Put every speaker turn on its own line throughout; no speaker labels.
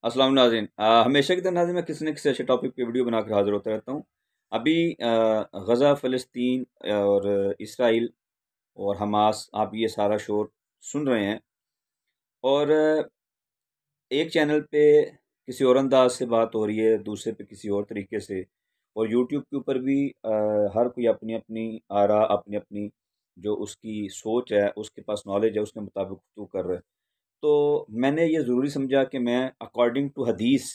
अस्सलाम नाज़रीन, हमेशा की तरह नाज़रीन मैं किसी न किसी अच्छे टॉपिक पे वीडियो बनाकर हाज़िर होता रहता हूँ। अभी गज़ा, फ़लस्तीन और इसराइल और हमास, आप ये सारा शोर सुन रहे हैं। और एक चैनल पे किसी और अंदाज से बात हो रही है, दूसरे पे किसी और तरीके से। और यूट्यूब के ऊपर भी हर कोई अपनी अपनी आरा, अपनी अपनी जो उसकी सोच है, उसके पास नॉलेज है, उसके मुताबिक गुफ्तगू कर रहा है। तो मैंने ये ज़रूरी समझा कि मैं अकॉर्डिंग टू हदीस,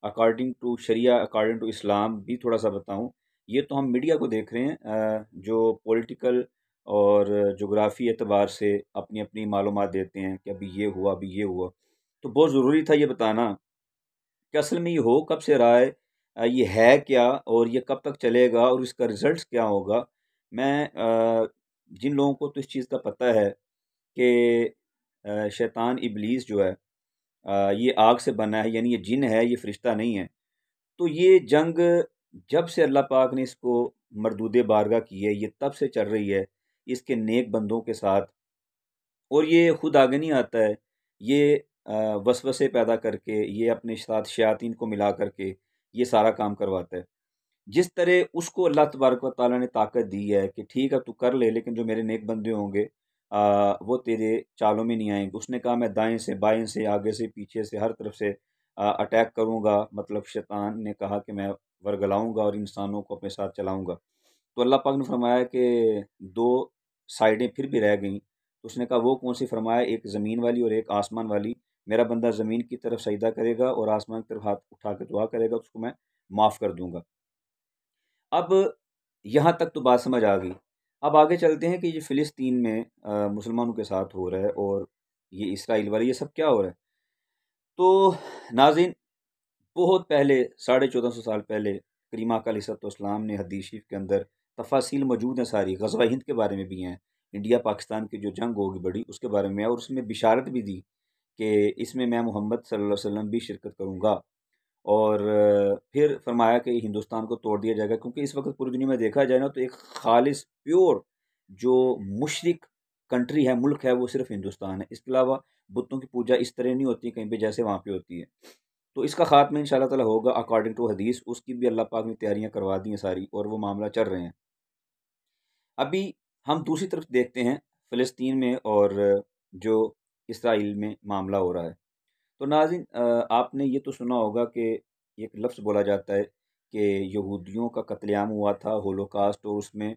अकॉर्डिंग टू शरिया, अकॉर्डिंग टू इस्लाम भी थोड़ा सा बताऊं। ये तो हम मीडिया को देख रहे हैं, जो पॉलिटिकल और जोग्राफ़ी एतबार से अपनी अपनी मालूमात देते हैं कि अभी ये हुआ, अभी ये हुआ। तो बहुत ज़रूरी था ये बताना कि असल में ये हो कब से रहा है, ये है क्या, और ये कब तक चलेगा, और इसका रिज़ल्ट क्या होगा। मैं जिन लोगों को तो इस चीज़ का पता है कि शैतान इब्लीस जो है, ये आग से बना है, यानी ये जिन है, ये फ़रिश्ता नहीं है। तो ये जंग जब से अल्लाह पाक ने इसको मरदूद बारगाह की है, ये तब से चल रही है इसके नेक बंदों के साथ। और ये खुद आगे नहीं आता है, ये वसवसे पैदा करके, ये अपने साथ शयातीन को मिला करके ये सारा काम करवाता है। जिस तरह उसको अल्लाह तबारक व तआला ने ताकत दी है कि ठीक है तू कर ले, लेकिन जो मेरे नेक बंदे होंगे वो तेरे चालों में नहीं आएंगे। उसने कहा मैं दाएं से, बाएं से, आगे से, पीछे से, हर तरफ से अटैक करूंगा। मतलब शैतान ने कहा कि मैं वर्गलाऊंगा और इंसानों को अपने साथ चलाऊंगा। तो अल्लाह पाक ने फरमाया कि दो साइडें फिर भी रह गईं। तो उसने कहा वो कौन सी? फरमाया एक ज़मीन वाली और एक आसमान वाली। मेरा बंदा ज़मीन की तरफ सजदा करेगा और आसमान की तरफ हाथ उठा के दुआ करेगा, तो उसको मैं माफ़ कर दूंगा। अब यहाँ तक तो बात समझ आ गई। अब आगे चलते हैं कि ये फ़िलिस्तीन में मुसलमानों के साथ हो रहा है, और ये इसराइल वाले, ये सब क्या हो रहा है। तो नाज़रीन, बहुत पहले, 1450 साल पहले, करीमा आका अलैहिस्सलाम ने हदीस शरीफ के अंदर तफ़ासील मौजूद हैं सारी, ग़ज़वा हिंद के बारे में भी हैं, इंडिया पाकिस्तान की जो जंग होगी बड़ी, उसके बारे में है। और उसमें बिशारत भी दी कि इसमें मैं मोहम्मद सल्लल्लाहु अलैहि वसल्लम भी शिरकत करूँगा। और फिर फरमाया कि हिंदुस्तान को तोड़ दिया जाएगा, क्योंकि इस वक्त पूरी दुनिया में देखा जाए ना, तो एक खालिस प्योर जो मुशरिक कंट्री है, मुल्क है, वो सिर्फ हिंदुस्तान है। इसके अलावा बुतों की पूजा इस तरह नहीं होती कहीं पे जैसे वहाँ पे होती है। तो इसका खात्मा इंशाल्लाह ताला होगा अकॉर्डिंग टू हदीस। उसकी भी अल्लाह पाक ने तैयारियां करवा दी हैं सारी, और वो मामला चल रहे हैं। अभी हम दूसरी तरफ देखते हैं, फ़लस्तीन में और जो इसराइल में मामला हो रहा है। तो नाज़रीन, आपने ये तो सुना होगा कि एक लफ्ज़ बोला जाता है कि यहूदियों का कत्लेआम हुआ था, होलोकास्ट, और उसमें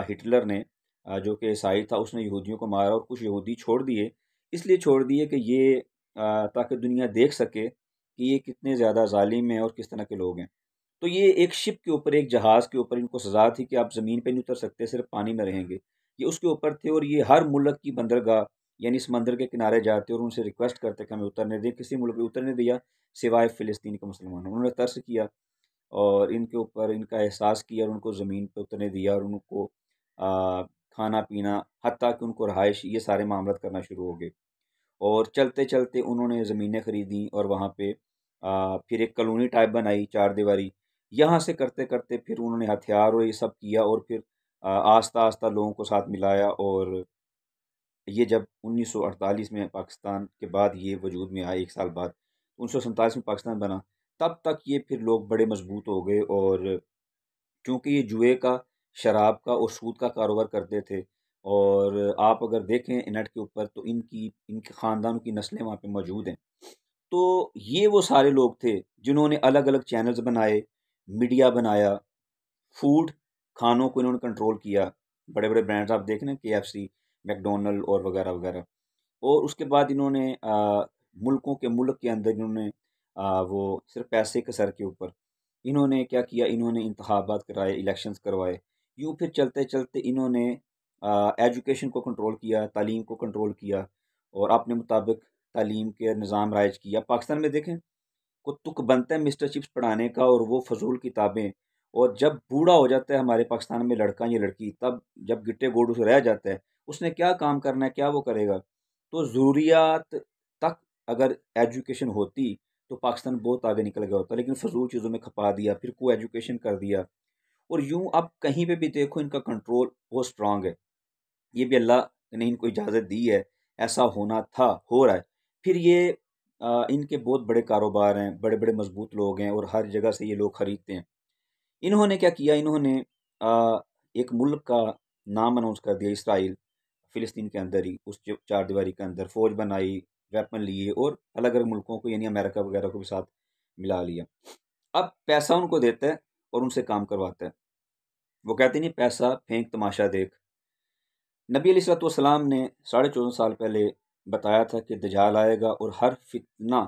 हिटलर ने, जो कि ईसाई था, उसने यहूदियों को मारा और कुछ यहूदी छोड़ दिए। इसलिए छोड़ दिए कि ये ताकि दुनिया देख सके कि ये कितने ज़्यादा ज़ालिम हैं और किस तरह के लोग हैं। तो ये एक शिप के ऊपर, एक जहाज़ के ऊपर इनको सज़ा थी कि आप ज़मीन पे नहीं उतर सकते, सिर्फ़ पानी में रहेंगे। ये उसके ऊपर थे, और ये हर मुल्क की बंदरगाह, यानी समंदर के किनारे जाते और उनसे रिक्वेस्ट करते कि हमें उतरने दें। किसी मुल्क ने उतरने दिया सिवाय फ़िलिस्तीन के मुसलमानों। उन्होंने तरस किया और इनके ऊपर इनका एहसास किया और उनको ज़मीन पे उतरने दिया, और उनको खाना-पीना, हत्ता कि उनको रहाइश, ये सारे मामलात करना शुरू हो गए। और चलते-चलते उन्होंने ज़मीनें खरीदी और वहाँ पे फिर एक कॉलोनी टाइप बनाई, चारदीवारी। यहाँ से करते-करते फिर उन्होंने हथियार और ये सब किया, और फिर आहिस्ता-आहिस्ता लोगों को साथ मिलाया। और ये जब 1948 में पाकिस्तान के बाद ये वजूद में आए, 1 साल बाद, 1947 में पाकिस्तान बना, तब तक ये फिर लोग बड़े मज़बूत हो गए। और क्योंकि ये जुए का, शराब का और सूद का कारोबार करते थे, और आप अगर देखें नेट के ऊपर तो इनके ख़ानदानों की नस्लें वहाँ पे मौजूद हैं। तो ये वो सारे लोग थे जिन्होंने अलग-अलग चैनल्स बनाए, मीडिया बनाया, फूड, खानों को इन्होंने कंट्रोल किया। बड़े-बड़े ब्रांड्स आप देखें ना, केएफसी, मैकडॉनल्ड और वगैरह-वगैरह। और उसके बाद इन्होंने मुल्कों के मुल्क के अंदर इन्होंने वो सिर्फ़ पैसे के सर के ऊपर इन्होंने क्या किया, इन्होंने इंतखाबात कराए, इलेक्शंस करवाए। यूँ फिर चलते-चलते इन्होंने एजुकेशन को कंट्रोल किया, तालीम को कंट्रोल किया, और अपने मुताबिक तालीम के निज़ाम राइज किया। पाकिस्तान में देखें, को तुक बनता है मिस्टर चिप्स पढ़ाने का, और वो फ़ज़ूल किताबें। और जब बूढ़ा हो जाता है हमारे पाकिस्तान में लड़का या लड़की, तब जब गिट्टे गोडों से रह जाता है, उसने क्या काम करना है, क्या वो करेगा? तो ज़रूरियात तक अगर एजुकेशन होती, तो पाकिस्तान बहुत आगे निकल गया होता, लेकिन फ़ज़ूल चीज़ों में खपा दिया, फिर को एजुकेशन कर दिया। और यूँ अब कहीं पे भी देखो इनका कंट्रोल बहुत स्ट्रॉन्ग है। ये भी अल्लाह ने इनको इजाज़त दी है, ऐसा होना था, हो रहा है। फिर ये इनके बहुत बड़े कारोबार हैं, बड़े बड़े मजबूत लोग हैं और हर जगह से ये लोग ख़रीदते हैं। इन्होंने क्या किया, इन्होंने एक मुल्क का नाम अनाउंस कर दिया, इसराइल, फ़िलिस्तीन के अंदर ही, उस जो चारदीवारी के अंदर फ़ौज बनाई, वेपन लिए और अलग-अलग मुल्कों को यानी अमेरिका वगैरह को भी साथ मिला लिया। अब पैसा उनको देता है और उनसे काम करवाता है। वो कहते नहीं, पैसा फेंक तमाशा देख। नबी अलैहिस्सलाम ने 14.5 साल पहले बताया था कि दज्जाल आएगा और हर फितना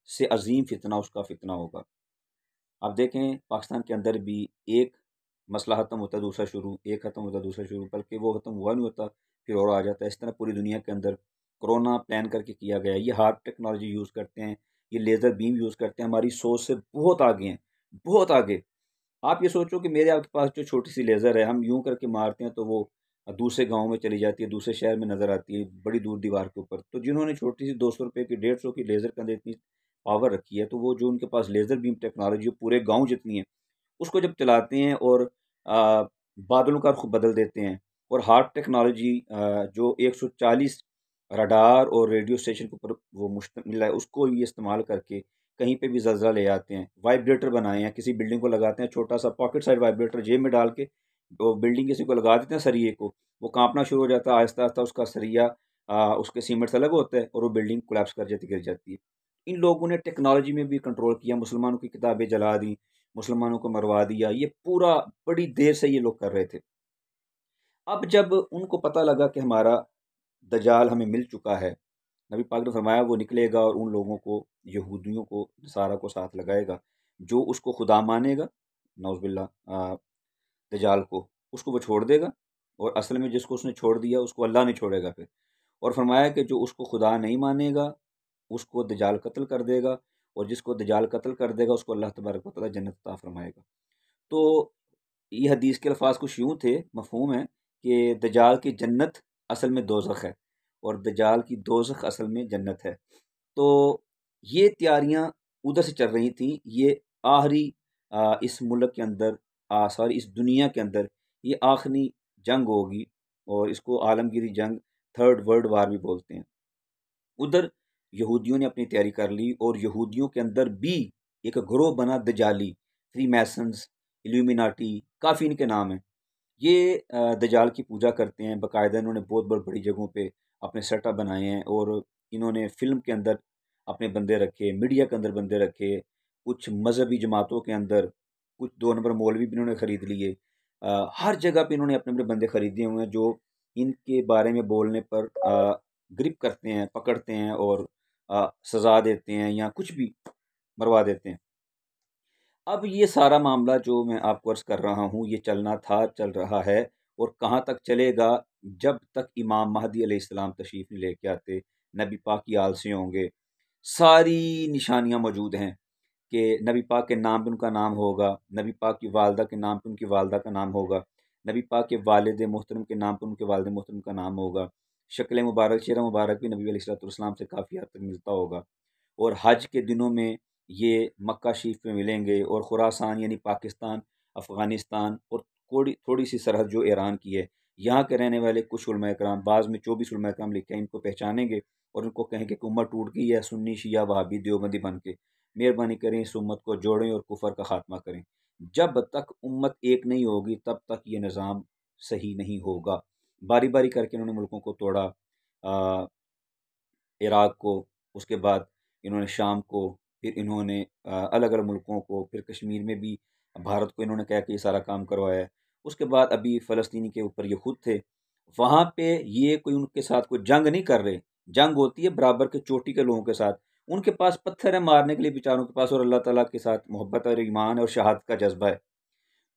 से अजीम फितना उसका फितना होगा। आप देखें पाकिस्तान के अंदर भी एक मसला ख़त्म होता है दूसरा शुरू, एक ख़त्म होता है दूसरा शुरू, बल्कि वो ख़त्म हुआ नहीं होता फिर और आ जाता है। इस तरह पूरी दुनिया के अंदर कोरोना प्लान करके किया गया है। ये हार्प टेक्नोलॉजी यूज़ करते हैं, ये लेज़र बीम यूज़ करते हैं, हमारी सोच से बहुत आगे हैं, बहुत आगे। आप ये सोचो कि मेरे आपके पास जो छोटी-सी लेज़र है, हम यूँ करके मारते हैं तो वो दूसरे गाँव में चली जाती है, दूसरे शहर में नज़र आती है, बड़ी दूर दीवार के ऊपर। तो जिन्होंने छोटी-सी ₹200 की, 150 की लेज़र के अंदर इतनी पावर रखी है, तो वो जो उनके पास लेज़र बीम टेक्नोलॉजी पूरे गाँव जितनी है, उसको जब चलाते हैं और अ, बादलों का रुख बदल देते हैं और हार्प टेक्नोलॉजी जो 140 रडार और रेडियो स्टेशन के ऊपर वो मुश्तमिल है, उसको ये इस्तेमाल करके कहीं पे भी ज़लज़ला ले आते हैं। वाइब्रेटर बनाए हैं, किसी बिल्डिंग को लगाते हैं, छोटा-सा पॉकेट साइज़ वाइब्रेटर जेब में डाल के वो बिल्डिंग किसी को लगा देते हैं सरिये को, वो काँपना शुरू हो जाता है, आहिस्ता-आहिस्ता उसका सरिया उसके सीमेंट से अलग होता है और वो बिल्डिंग कोलैप्स कर जाती, गिर जाती है। इन लोगों ने टेक्नोलॉजी में भी कंट्रोल किया, मुसलमानों की किताबें जला दी, मुसलमानों को मरवा दिया, ये पूरा बड़ी देर से ये लोग कर रहे थे। अब जब उनको पता लगा कि हमारा दज्जाल हमें मिल चुका है, नबी पाक ने फरमाया वो निकलेगा और उन लोगों को, यहूदियों को, नसारा को साथ लगाएगा, जो उसको खुदा मानेगा, नऊज़ुबिल्लाह दज्जाल को, उसको वो छोड़ देगा और असल में जिसको उसने छोड़ दिया उसको अल्लाह नहीं छोड़ेगा फिर। और फरमाया कि जो उसको खुदा नहीं मानेगा, उसको दज्जाल कत्ल कर देगा और जिसको दज्जाल कत्ल कर देगा उसको अल्लाह तबारक व तआला जन्नत अता फरमाएगा। तो ये हदीस के अल्फ़ाज़ कुछ यूँ थे, मफ़हूम है कि दज्जाल की जन्नत असल में दोज़ख है और दज्जाल की दोज़ख असल में जन्नत है। तो ये तैयारियाँ उधर से चल रही थी। ये आखिरी इस मुल्क के अंदर सॉरी इस दुनिया के अंदर ये आखिरी जंग होगी और इसको आलमगीरी जंग, थर्ड वर्ल्ड वार भी बोलते हैं। उधर यहूदियों ने अपनी तैयारी कर ली और यहूदियों के अंदर भी एक ग्रोह बना दजाली, फ्रीमैसन्स, इल्यूमिनाटी, काफ़ी इनके नाम हैं। ये दजाल की पूजा करते हैं, बाकायदा इन्होंने बहुत बड़ी जगहों पे अपने सेटअप बनाए हैं और इन्होंने फ़िल्म के अंदर अपने बंदे रखे, मीडिया के अंदर बंदे रखे, कुछ मज़हबी जमातों के अंदर, कुछ 2 नंबर मौलवी भी इन्होंने ख़रीद लिए। हर जगह पे इन्होंने अपने-अपने बंदे ख़रीदे हुए हैं जो इनके बारे में बोलने पर ग्रिप करते हैं, पकड़ते हैं और सज़ा देते हैं या कुछ भी मरवा देते हैं। अब ये सारा मामला जो मैं आपको अर्ज़ कर रहा हूँ, ये चलना था, चल रहा है और कहाँ तक चलेगा, जब तक इमाम महदी अलैहिस्सलाम तशरीफ़ नहीं लेके आते, नबी पाक की आल से होंगे। सारी निशानियाँ मौजूद हैं कि नबी पाक के नाम पे उनका नाम होगा, नबी पाक की वालदा के नाम पे उनकी वालदा का नाम होगा, नबी पाक के वालिद मोहतरम के नाम पे उनके वालिद मोहतरम का नाम होगा। शक्ल मुबारक, चेहरा मुबारक भी नबी अलैहिस्सलाम से काफ़ी हद तक मिलता होगा और हज के दिनों में ये मक्का शरीफ में मिलेंगे और खुरासान यानी पाकिस्तान, अफ़गानिस्तान और थोड़ी-सी सरहद जो ईरान की है, यहाँ के रहने वाले कुछ उलमा कराम, बाज़ में 24 उलमा कराम लिखे हैं, इनको पहचानेंगे और उनको कहेंगे कि उम्मत टूट गई है, सुन्नी, शिया, वहाबी, देवबंदी बन के। मेहरबानी करें इस उम्मत को जोड़ें और कुफ़र का ख़ात्मा करें। जब तक उम्मत एक नहीं होगी तब तक ये निज़ाम सही नहीं होगा। बारी-बारी करके इन्होंने मुल्कों को तोड़ा, अ, इराक़ को, उसके बाद इन्होंने शाम को, फिर इन्होंने अलग-अलग मुल्कों को, फिर कश्मीर में भी भारत को इन्होंने कह के ये सारा काम करवाया है। उसके बाद अभी फ़लस्तीनी के ऊपर ये खुद थे। वहाँ पे ये कोई उनके साथ कोई जंग नहीं कर रहे, जंग होती है बराबर के चोटी के लोगों के साथ। उनके पास पत्थर है मारने के लिए बेचारों के पास और अल्लाह ताला के साथ मोहब्बत और ईमान है और शहादत का जज़्बा है।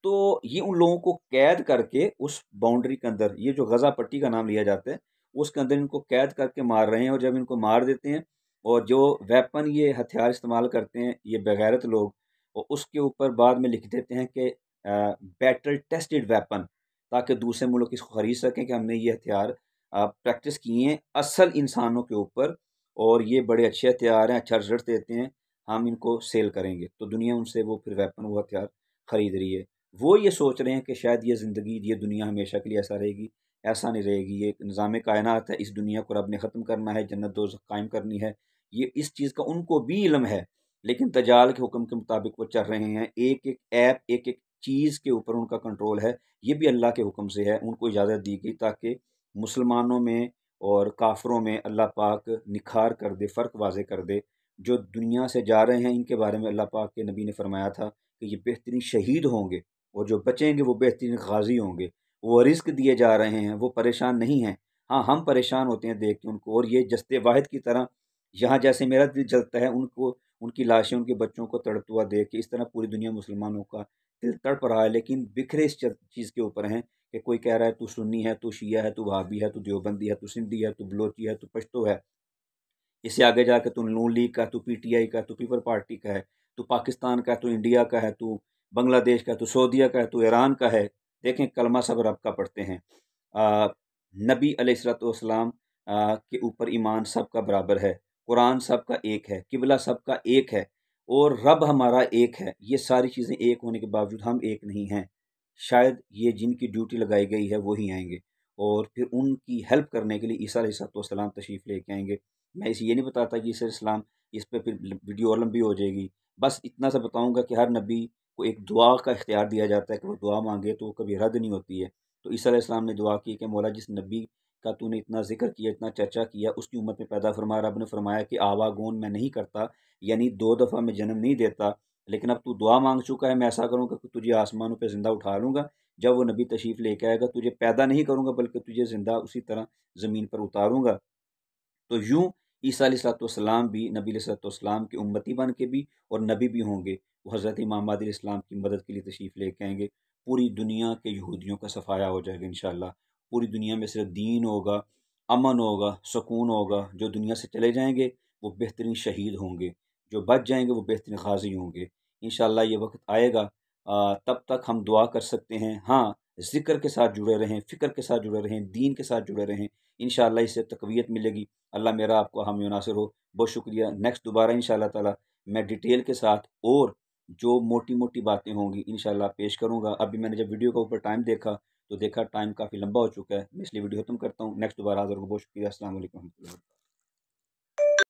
तो ये उन लोगों को कैद करके उस बाउंड्री के अंदर, ये जो गज़ा पट्टी का नाम लिया जाता है, उसके अंदर इनको कैद करके मार रहे हैं और जब इनको मार देते हैं और जो वेपन ये हथियार इस्तेमाल करते हैं, ये बेगैरत लोग, और उसके ऊपर बाद में लिख देते हैं कि बैटल टेस्टेड वेपन, ताकि दूसरे मुल्क इसको खरीद सकें कि हमने ये हथियार प्रैक्टिस किए हैं असल इंसानों के ऊपर और ये बड़े अच्छे हथियार हैं, अच्छा रिज़ल्ट देते हैं, हम इनको सेल करेंगे। तो दुनिया उनसे वो फिर वेपन, वो हथियार खरीद रही है। वो ये सोच रहे हैं कि शायद ये ज़िंदगी, ये दुनिया हमेशा के लिए ऐसा रहेगी, ऐसा नहीं रहेगी। ये एक निज़ाम कायनात है, इस दुनिया को रब ने ख़त्म करना है, जन्नत दोज़ख कायम करनी है। ये इस चीज़ का उनको भी इल्म है, लेकिन दज्जाल के हुक्म के मुताबिक वो चल रहे हैं। एक-एक ऐप, एक-एक चीज़ के ऊपर उनका कंट्रोल है। ये भी अल्लाह के हुक्म से है, उनको इजाज़त दी गई ताकि मुसलमानों में और काफ़िरों में अल्लाह पाक निखार कर दे, फ़र्क वाज़ेह कर दे। जो दुनिया से जा रहे हैं, इनके बारे में अल्लाह पाक के नबी ने फ़रमाया था कि ये बेहतरीन शहीद होंगे और जो बचेंगे वो बेहतरीन गाज़ी होंगे। वो रिस्क दिए जा रहे हैं, वो परेशान नहीं हैं। हाँ, हम परेशान होते हैं देख के उनको, और ये जस्ते वाहिद की तरह यहाँ जैसे मेरा दिल जलता है उनको, उनकी लाशें, उनके बच्चों को तड़पता हुआ देख के, इस तरह पूरी दुनिया मुसलमानों का दिल तड़प रहा है। लेकिन बिखरे इस चीज़ के ऊपर हैं कि कोई कह रहा है तू सुन्नी है, तू शिया है, तू वहाबी है, तू देवबंदी है, तू सिंधी है, तू बलोची है, तू पश्तो है। इससे आगे जाकर तू नून लीग का, तू पीटीआई का, तू पीपल पार्टी का है, तू पाकिस्तान का है, तू इंडिया का है, तू बांग्लादेश का है, तू सऊदीया का है, तू ईरान का है। देखें कलमा सब रब का पढ़ते हैं। नबी अलैहिस्सलाम के ऊपर ईमान सबका बराबर है, कुरान सबका एक है, किबला सबका एक है और रब हमारा एक है। ये सारी चीज़ें एक होने के बावजूद हम एक नहीं हैं। शायद ये जिनकी ड्यूटी लगाई गई है वही आएँगे और फिर उनकी हेल्प करने के लिए ईसा अलैहिस्सलाम तशरीफ़ लेके आएँगे। मैं इसे ये नहीं बताता कि ईसा अलैहिस्सलाम, इस पे फिर वीडियो और लंबी हो जाएगी। बस इतना सा बताऊँगा कि हर नबी को एक दुआ का इख्तियार दिया जाता है कि वो दुआ माँगे तो वो कभी रद्द नहीं होती है। तो ईसा अलैहिस्सलाम ने दुआ की कि मौला जिस नबी का तूने इतना ज़िक्र किया, इतना चर्चा किया, उसकी उम्मत में पैदा फरमा। रब ने फरमाया कि आवागोन मैं नहीं करता, यानी 2 दफ़ा मैं जन्म नहीं देता, लेकिन अब तू दुआ माँग चुका है, मैं ऐसा करूँगा कि तुझे आसमानों पे ज़िंदा उठा लूँगा। जब वो नबी तशरीफ़ लेके आएगा, तुझे पैदा नहीं करूँगा बल्कि तुझे ज़िंदा उसी तरह ज़मीन पर उतारूँगा। तो यूँ ईसा अलैहिस्सलाम भी नबी अलैहिस्सलाम की उम्मती बन के भी और नबी भी होंगे। वो हज़रत इमाम महदी अलैहिस्सलाम की मदद के लिए तशरीफ़ लेके आएँगे। पूरी दुनिया के यहूदियों का सफ़ाया हो जाएगा इंशाअल्लाह। पूरी दुनिया में सिर्फ़ दीन होगा, अमन होगा, सुकून होगा। जो दुनिया से चले जाएँगे वो बेहतरीन शहीद होंगे, जो बच जाएँगे वो बेहतरीन गाज़ी होंगे। इंशाअल्लाह ये वक़्त आएगा, तब तक हम दुआ कर सकते हैं। हाँ, ज़िक्र के साथ जुड़े रहें, फ़िक्र के साथ जुड़े रहें, दीन के साथ जुड़े रहें। इंशाअल्लाह इससे तक़वियत मिलेगी। अल्लाह मेरा आपको हामी नासिर हो। बहुत शुक्रिया। नेक्स्ट दोबारा इंशाअल्लाह ताला मैं डिटेल के साथ और जो मोटी-मोटी बातें होंगी इंशाअल्लाह पेश करूँगा। अभी मैंने जब वीडियो के ऊपर टाइम देखा, तो देखा टाइम काफ़ी लंबा हो चुका है। मैं इसलिए वीडियो ख़त्म करता हूँ। नेक्स्ट दोबारा हाज़िर हूँ। बहुत शुक्रिया। अस्सलाम वालेकुम।